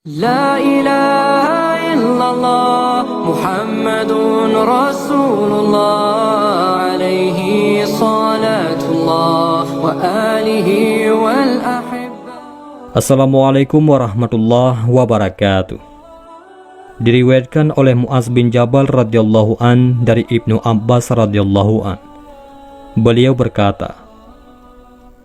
لا إله إلا الله محمد رسول الله عليه صلاة الله وآله والأحبة. Assalamualaikum warahmatullahi wabarakatuh. Diriwayatkan oleh Mu'az bin Jabal radhiyallahu an dari Ibnu Abbas radhiyallahu an. Beliau berkata,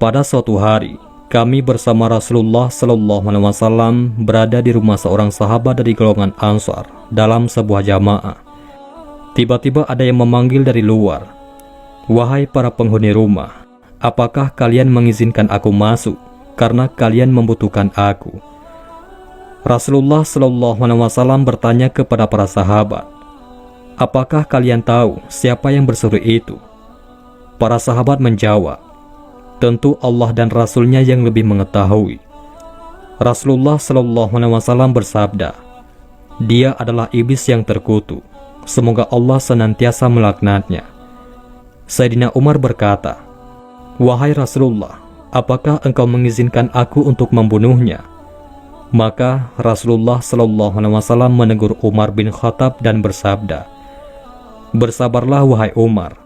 pada suatu hari kami bersama Rasulullah sallallahu alaihi wasallam berada di rumah seorang sahabat dari golongan Ansar dalam sebuah jamaah. Tiba-tiba ada yang memanggil dari luar, "Wahai para penghuni rumah, apakah kalian mengizinkan aku masuk karena kalian membutuhkan aku?" Rasulullah sallallahu alaihi wasallam bertanya kepada para sahabat, "Apakah kalian tahu siapa yang berseru itu?" Para sahabat menjawab, "Tentu Allah dan Rasulnya yang lebih mengetahui." Rasulullah sallallahu alaihi wasallam bersabda, "Dia adalah iblis yang terkutuk. Semoga Allah senantiasa melaknatnya." Sayyidina Umar berkata, "Wahai Rasulullah, apakah engkau mengizinkan aku untuk membunuhnya?" Maka Rasulullah sallallahu alaihi wasallam menegur Umar bin Khattab dan bersabda, "Bersabarlah wahai Umar.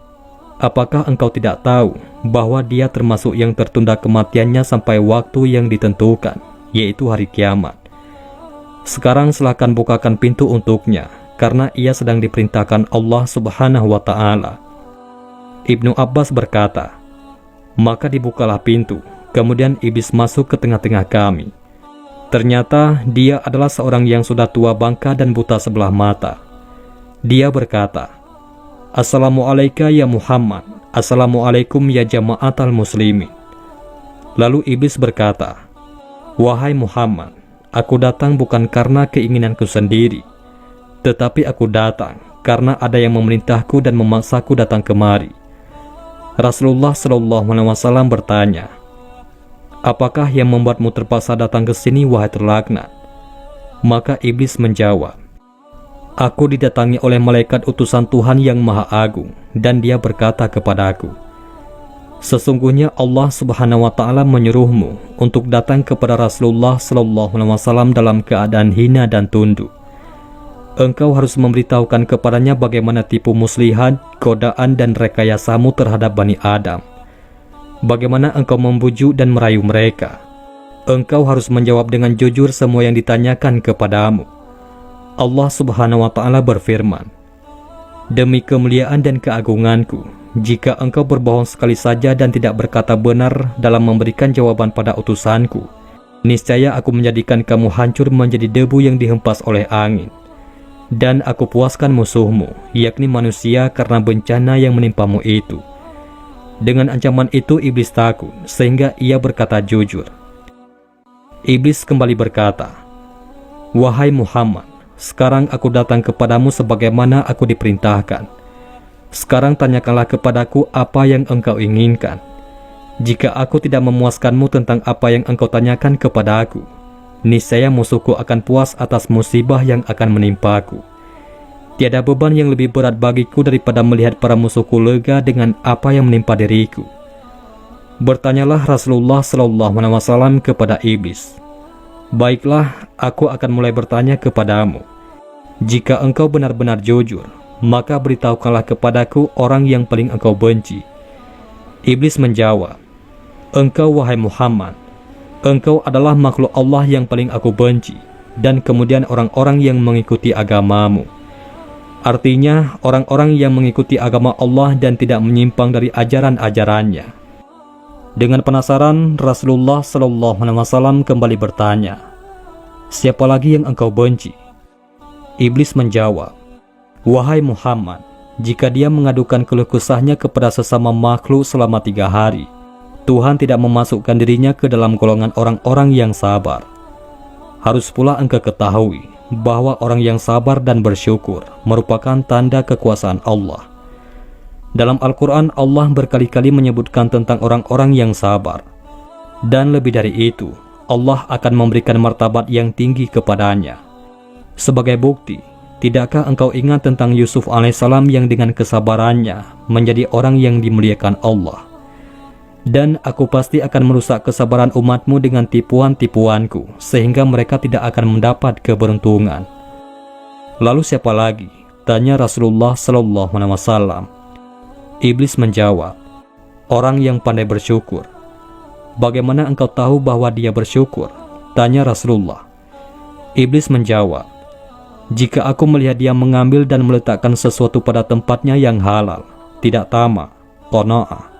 Apakah engkau tidak tahu bahwa dia termasuk yang tertunda kematiannya sampai waktu yang ditentukan, yaitu hari kiamat? Sekarang silakan bukakan pintu untuknya, karena ia sedang diperintahkan Allah Subhanahu wa Ta'ala." Ibnu Abbas berkata, "Maka dibukalah pintu, kemudian iblis masuk ke tengah-tengah kami. Ternyata dia adalah seorang yang sudah tua bangka dan buta sebelah mata. Dia berkata, 'Assalamualaikum ya Muhammad, Assalamualaikum ya jama'atal muslimin.' Lalu iblis berkata, 'Wahai Muhammad, aku datang bukan karena keinginanku sendiri, tetapi aku datang karena ada yang memerintahku dan memaksaku datang kemari.' Rasulullah sallallahu alaihi wasallam bertanya, 'Apakah yang membuatmu terpaksa datang ke sini, wahai terlaknat?' Maka iblis menjawab, 'Aku didatangi oleh malaikat utusan Tuhan yang Maha Agung, dan dia berkata kepadaku, sesungguhnya Allah Subhanahu wa Ta'ala menyuruhmu untuk datang kepada Rasulullah sallallahu alaihi wasallam dalam keadaan hina dan tunduk. Engkau harus memberitahukan kepadanya bagaimana tipu muslihat, godaan dan rekayasamu terhadap Bani Adam. Bagaimana engkau membujuk dan merayu mereka. Engkau harus menjawab dengan jujur semua yang ditanyakan kepadamu. Allah Subhanahu wa Ta'ala berfirman, demi kemuliaan dan keagunganku, jika engkau berbohong sekali saja dan tidak berkata benar dalam memberikan jawaban pada utusanku, niscaya aku menjadikan kamu hancur menjadi debu yang dihempas oleh angin. Dan aku puaskan musuhmu, yakni manusia, karena bencana yang menimpamu itu." Dengan ancaman itu iblis takut, sehingga ia berkata jujur. Iblis kembali berkata, "Wahai Muhammad, sekarang aku datang kepadamu sebagaimana aku diperintahkan. Sekarang tanyakanlah kepadaku apa yang engkau inginkan. Jika aku tidak memuaskanmu tentang apa yang engkau tanyakan kepadaku, niscaya musuhku akan puas atas musibah yang akan menimpaku. Tiada beban yang lebih berat bagiku daripada melihat para musuhku lega dengan apa yang menimpa diriku." Bertanyalah Rasulullah SAW kepada iblis, "Baiklah, aku akan mulai bertanya kepadamu. Jika engkau benar-benar jujur, maka beritahukanlah kepadaku orang yang paling engkau benci." Iblis menjawab, "Engkau wahai Muhammad, engkau adalah makhluk Allah yang paling aku benci, dan kemudian orang-orang yang mengikuti agamamu." Artinya, orang-orang yang mengikuti agama Allah dan tidak menyimpang dari ajaran-ajarannya. Dengan penasaran, Rasulullah SAW kembali bertanya, "Siapa lagi yang engkau benci?" Iblis menjawab, "Wahai Muhammad, jika dia mengadukan keluh kesahnya kepada sesama makhluk selama 3 hari, Tuhan tidak memasukkan dirinya ke dalam golongan orang-orang yang sabar. Harus pula engkau ketahui bahwa orang yang sabar dan bersyukur merupakan tanda kekuasaan Allah. Dalam Al-Quran, Allah berkali-kali menyebutkan tentang orang-orang yang sabar. Dan lebih dari itu, Allah akan memberikan martabat yang tinggi kepadanya. Sebagai bukti, tidakkah engkau ingat tentang Yusuf alaihissalam yang dengan kesabarannya menjadi orang yang dimuliakan Allah? Dan aku pasti akan merusak kesabaran umatmu dengan tipuan-tipuanku, sehingga mereka tidak akan mendapat keberuntungan. Lalu siapa lagi? Tanya Rasulullah SAW. Iblis menjawab, orang yang pandai bersyukur. Bagaimana engkau tahu bahwa dia bersyukur? Tanya Rasulullah. Iblis menjawab, jika aku melihat dia mengambil dan meletakkan sesuatu pada tempatnya yang halal, tidak tamak, qanaah,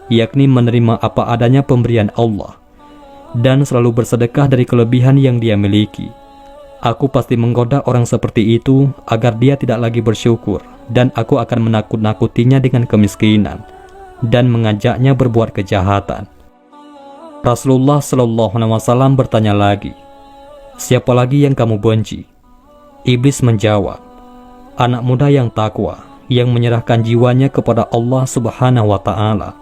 yakni menerima apa adanya pemberian Allah, dan selalu bersedekah dari kelebihan yang dia miliki, aku pasti menggoda orang seperti itu agar dia tidak lagi bersyukur, dan aku akan menakut-nakutinya dengan kemiskinan dan mengajaknya berbuat kejahatan. Rasulullah SAW bertanya lagi, siapa lagi yang kamu benci? Iblis menjawab, anak muda yang takwa, yang menyerahkan jiwanya kepada Allah Subhanahu wa Ta'ala.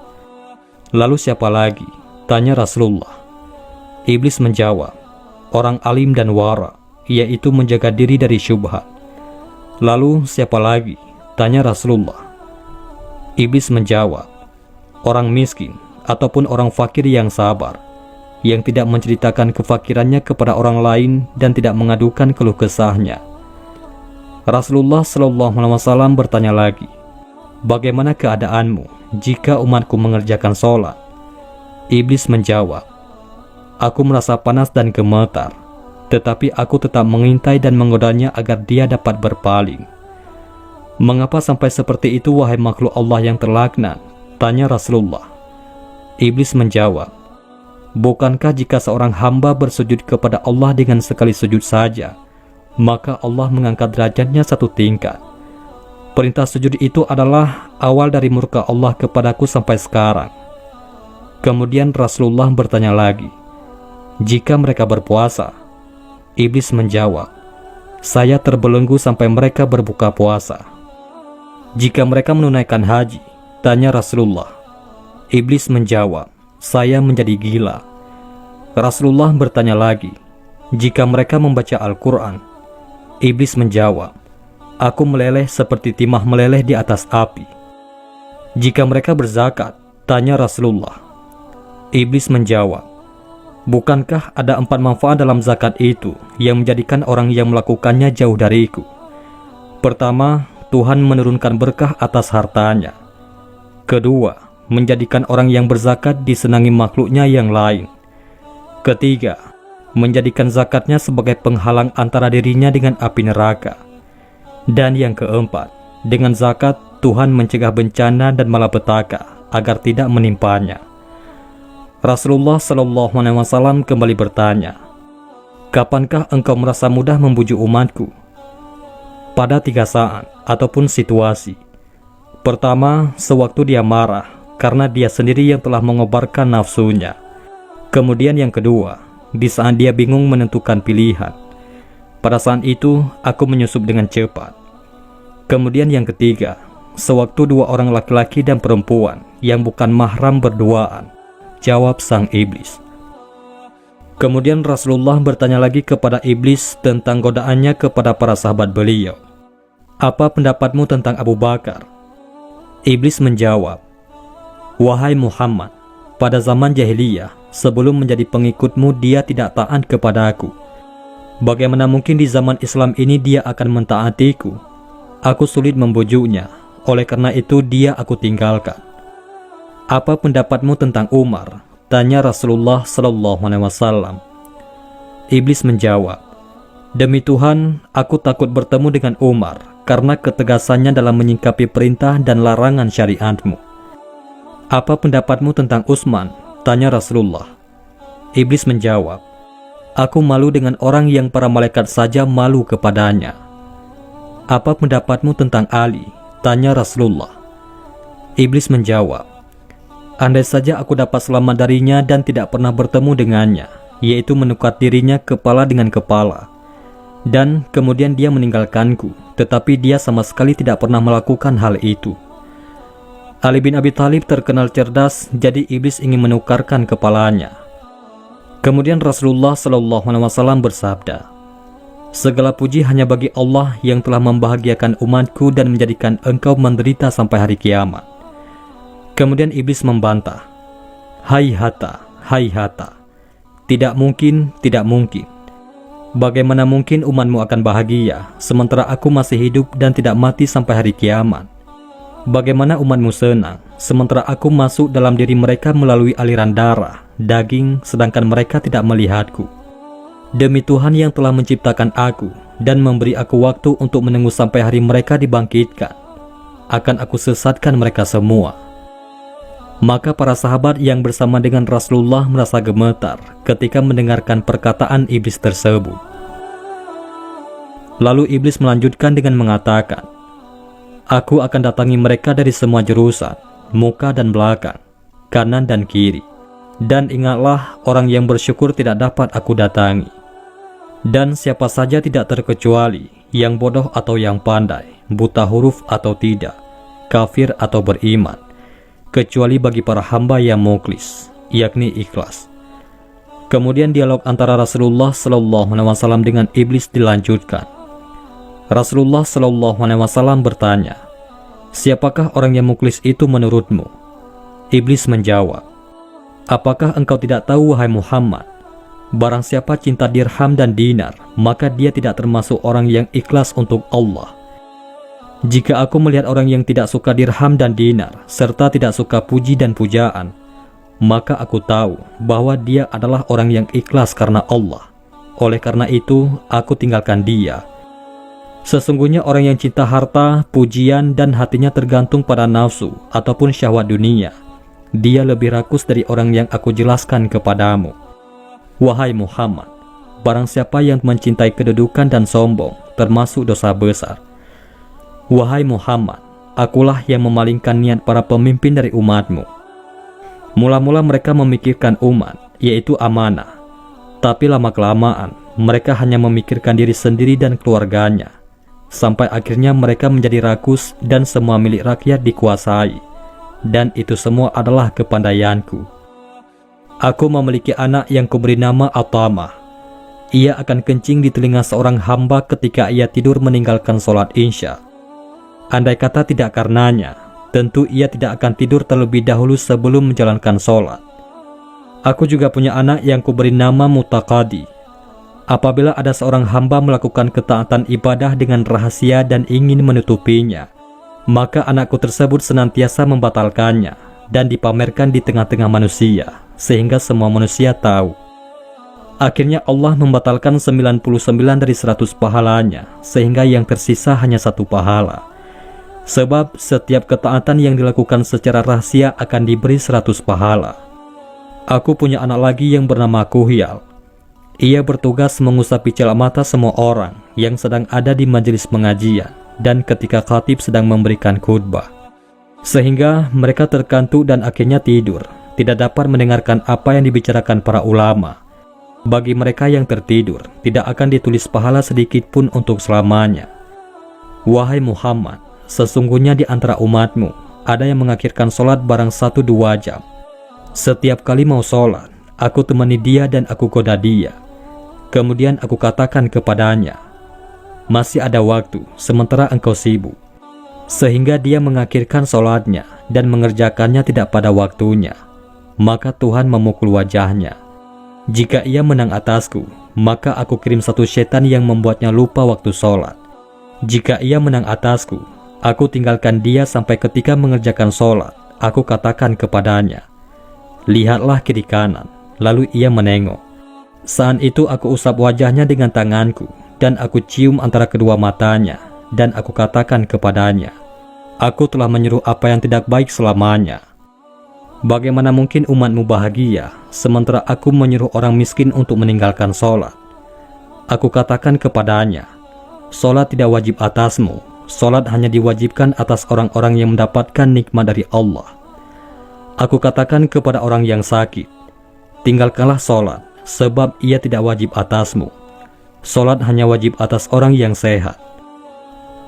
Lalu siapa lagi? Tanya Rasulullah. Iblis menjawab, orang alim dan wara, yaitu menjaga diri dari syubhat. Lalu siapa lagi? Tanya Rasulullah. Iblis menjawab, orang miskin ataupun orang fakir yang sabar, yang tidak menceritakan kefakirannya kepada orang lain dan tidak mengadukan keluh kesahnya. Rasulullah SAW bertanya lagi, bagaimana keadaanmu jika umatku mengerjakan sholat? Iblis menjawab, aku merasa panas dan gemetar, tetapi aku tetap mengintai dan menggodanya agar dia dapat berpaling. Mengapa sampai seperti itu, wahai makhluk Allah yang terlaknat? Tanya Rasulullah. Iblis menjawab, bukankah jika seorang hamba bersujud kepada Allah dengan sekali sujud saja, maka Allah mengangkat derajatnya satu tingkat? Perintah sujud itu adalah awal dari murka Allah kepadaku sampai sekarang. Kemudian Rasulullah bertanya lagi, jika mereka berpuasa? Iblis menjawab, saya terbelenggu sampai mereka berbuka puasa. Jika mereka menunaikan haji? Tanya Rasulullah. Iblis menjawab, saya menjadi gila. Rasulullah bertanya lagi, jika mereka membaca Al-Quran? Iblis menjawab, aku meleleh seperti timah meleleh di atas api. Jika mereka berzakat? Tanya Rasulullah. Iblis menjawab, bukankah ada 4 manfaat dalam zakat itu yang menjadikan orang yang melakukannya jauh dariku? Pertama, Tuhan menurunkan berkah atas hartanya. Kedua, menjadikan orang yang berzakat disenangi makhluknya yang lain. Ketiga, menjadikan zakatnya sebagai penghalang antara dirinya dengan api neraka. Dan yang keempat, dengan zakat Tuhan mencegah bencana dan malapetaka agar tidak menimpanya. Rasulullah SAW kembali bertanya, kapankah engkau merasa mudah membujuk umatku? Pada 3 saat ataupun situasi. Pertama, sewaktu dia marah karena dia sendiri yang telah mengobarkan nafsunya. Kemudian yang kedua, di saat dia bingung menentukan pilihan. Pada saat itu, aku menyusup dengan cepat. Kemudian yang ketiga, sewaktu 2 orang laki-laki dan perempuan yang bukan mahram berduaan. Jawab sang iblis. Kemudian Rasulullah bertanya lagi kepada iblis tentang godaannya kepada para sahabat beliau. Apa pendapatmu tentang Abu Bakar? Iblis menjawab, wahai Muhammad, pada zaman jahiliyah, sebelum menjadi pengikutmu dia tidak taat kepada aku. Bagaimana mungkin di zaman Islam ini dia akan mentaatiku? Aku sulit membujuknya, oleh karena itu dia aku tinggalkan. Apa pendapatmu tentang Umar? Tanya Rasulullah SAW. Iblis menjawab, demi Tuhan, aku takut bertemu dengan Umar karena ketegasannya dalam menyingkapi perintah dan larangan syariatmu. Apa pendapatmu tentang Utsman? Tanya Rasulullah. Iblis menjawab, aku malu dengan orang yang para malaikat saja malu kepadanya. Apa pendapatmu tentang Ali? Tanya Rasulullah. Iblis menjawab, andai saja aku dapat selamat darinya dan tidak pernah bertemu dengannya, yaitu menukar dirinya kepala dengan kepala, dan kemudian dia meninggalkanku, tetapi dia sama sekali tidak pernah melakukan hal itu. Ali bin Abi Thalib terkenal cerdas, jadi iblis ingin menukarkan kepalanya. Kemudian Rasulullah SAW bersabda, segala puji hanya bagi Allah yang telah membahagiakan umatku dan menjadikan engkau menderita sampai hari kiamat. Kemudian iblis membantah, Hayhata, hayhata. Tidak mungkin, tidak mungkin. Bagaimana mungkin umatmu akan bahagia, sementara aku masih hidup dan tidak mati sampai hari kiamat? Bagaimana umatmu senang, sementara aku masuk dalam diri mereka melalui aliran darah, daging, sedangkan mereka tidak melihatku? Demi Tuhan yang telah menciptakan aku dan memberi aku waktu untuk menunggu sampai hari mereka dibangkitkan, akan aku sesatkan mereka semua. Maka para sahabat yang bersama dengan Rasulullah merasa gemetar ketika mendengarkan perkataan iblis tersebut. Lalu iblis melanjutkan dengan mengatakan, "Aku akan datangi mereka dari semua jurusan, muka dan belakang, kanan dan kiri. Dan ingatlah, orang yang bersyukur tidak dapat aku datangi. Dan siapa saja tidak terkecuali, yang bodoh atau yang pandai, buta huruf atau tidak, kafir atau beriman, kecuali bagi para hamba yang mukhlis, yakni ikhlas." Kemudian dialog antara Rasulullah SAW dengan iblis dilanjutkan. Rasulullah SAW bertanya, "Siapakah orang yang mukhlis itu menurutmu?" Iblis menjawab, "Apakah engkau tidak tahu, wahai Muhammad? Barang siapa cinta dirham dan dinar, maka dia tidak termasuk orang yang ikhlas untuk Allah. Jika aku melihat orang yang tidak suka dirham dan dinar, serta tidak suka puji dan pujaan, maka aku tahu bahwa dia adalah orang yang ikhlas karena Allah. Oleh karena itu, aku tinggalkan dia. Sesungguhnya orang yang cinta harta, pujian, dan hatinya tergantung pada nafsu ataupun syahwat dunia, dia lebih rakus dari orang yang aku jelaskan kepadamu. Wahai Muhammad, barang siapa yang mencintai kedudukan dan sombong, termasuk dosa besar. Wahai Muhammad, akulah yang memalingkan niat para pemimpin dari umatmu. Mula-mula mereka memikirkan umat, yaitu amanah. Tapi lama-kelamaan, mereka hanya memikirkan diri sendiri dan keluarganya. Sampai akhirnya mereka menjadi rakus dan semua milik rakyat dikuasai. Dan itu semua adalah kepandaianku. Aku memiliki anak yang kuberi nama Atamah. Ia akan kencing di telinga seorang hamba ketika ia tidur meninggalkan sholat Isya. Andai kata tidak karenanya, tentu ia tidak akan tidur terlebih dahulu sebelum menjalankan sholat. Aku juga punya anak yang kuberi nama Mutaqadi. Apabila ada seorang hamba melakukan ketaatan ibadah dengan rahasia dan ingin menutupinya, maka anakku tersebut senantiasa membatalkannya dan dipamerkan di tengah-tengah manusia, sehingga semua manusia tahu. Akhirnya Allah membatalkan 99 dari 100 pahalanya, sehingga yang tersisa hanya 1 pahala. Sebab setiap ketaatan yang dilakukan secara rahasia akan diberi 100 pahala. Aku punya anak lagi yang bernama Kuhyal. Ia bertugas mengusapi celah mata semua orang yang sedang ada di majelis pengajian dan ketika khatib sedang memberikan khutbah. Sehingga mereka terkantuk dan akhirnya tidur, tidak dapat mendengarkan apa yang dibicarakan para ulama. Bagi mereka yang tertidur, tidak akan ditulis pahala sedikit pun untuk selamanya. Wahai Muhammad, sesungguhnya di antara umatmu ada yang mengakhirkan sholat barang 1-2 jam. Setiap kali mau sholat, aku temani dia dan aku goda dia. Kemudian aku katakan kepadanya, masih ada waktu sementara engkau sibuk. Sehingga dia mengakhirkan sholatnya dan mengerjakannya tidak pada waktunya. Maka Tuhan memukul wajahnya. Jika ia menang atasku, maka aku kirim 1 setan yang membuatnya lupa waktu sholat. Jika ia menang atasku, aku tinggalkan dia sampai ketika mengerjakan sholat. Aku katakan kepadanya, lihatlah kiri kanan. Lalu ia menengok. Saat itu aku usap wajahnya dengan tanganku, dan aku cium antara kedua matanya, dan aku katakan kepadanya, aku telah menyuruh apa yang tidak baik selamanya. Bagaimana mungkin umatmu bahagia, sementara aku menyuruh orang miskin untuk meninggalkan sholat? Aku katakan kepadanya, sholat tidak wajib atasmu, sholat hanya diwajibkan atas orang-orang yang mendapatkan nikmat dari Allah. Aku katakan kepada orang yang sakit, tinggalkanlah sholat, sebab ia tidak wajib atasmu. Sholat hanya wajib atas orang yang sehat.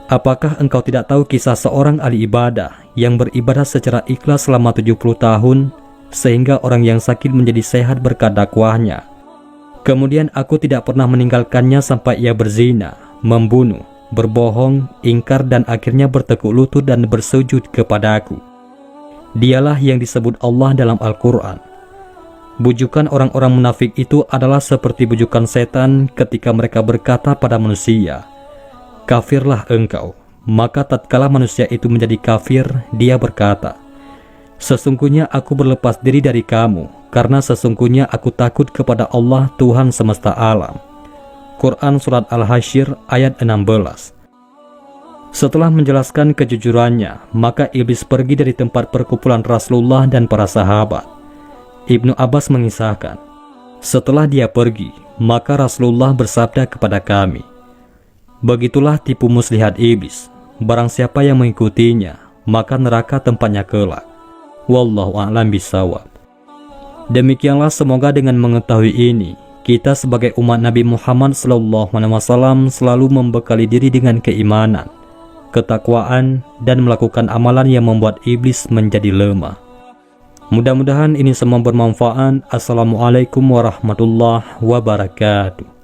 Apakah engkau tidak tahu kisah seorang ahli ibadah yang beribadah secara ikhlas selama 70 tahun, sehingga orang yang sakit menjadi sehat berkat dakwahnya? Kemudian aku tidak pernah meninggalkannya sampai ia berzina, membunuh, berbohong, ingkar dan akhirnya bertekuk lutut dan bersujud kepadaku. Dialah yang disebut Allah dalam Al-Quran, Bujukan orang-orang munafik itu adalah seperti bujukan setan ketika mereka berkata pada manusia, "Kafirlah engkau." Maka tatkala manusia itu menjadi kafir, dia berkata, "Sesungguhnya aku berlepas diri dari kamu, karena sesungguhnya aku takut kepada Allah Tuhan semesta alam." Quran Surat Al-Hasyr ayat 16. Setelah menjelaskan kejujurannya, maka iblis pergi dari tempat perkumpulan Rasulullah dan para sahabat. Ibnu Abbas mengisahkan, setelah dia pergi, maka Rasulullah bersabda kepada kami, "Begitulah tipu muslihat iblis. Barang siapa yang mengikutinya, maka neraka tempatnya kelak. Wallahu a'lam bishawab." Demikianlah, semoga dengan mengetahui ini, kita sebagai umat Nabi Muhammad SAW selalu membekali diri dengan keimanan, ketakwaan, dan melakukan amalan yang membuat iblis menjadi lemah. Mudah-mudahan ini semua bermanfaat. Assalamualaikum warahmatullahi wabarakatuh.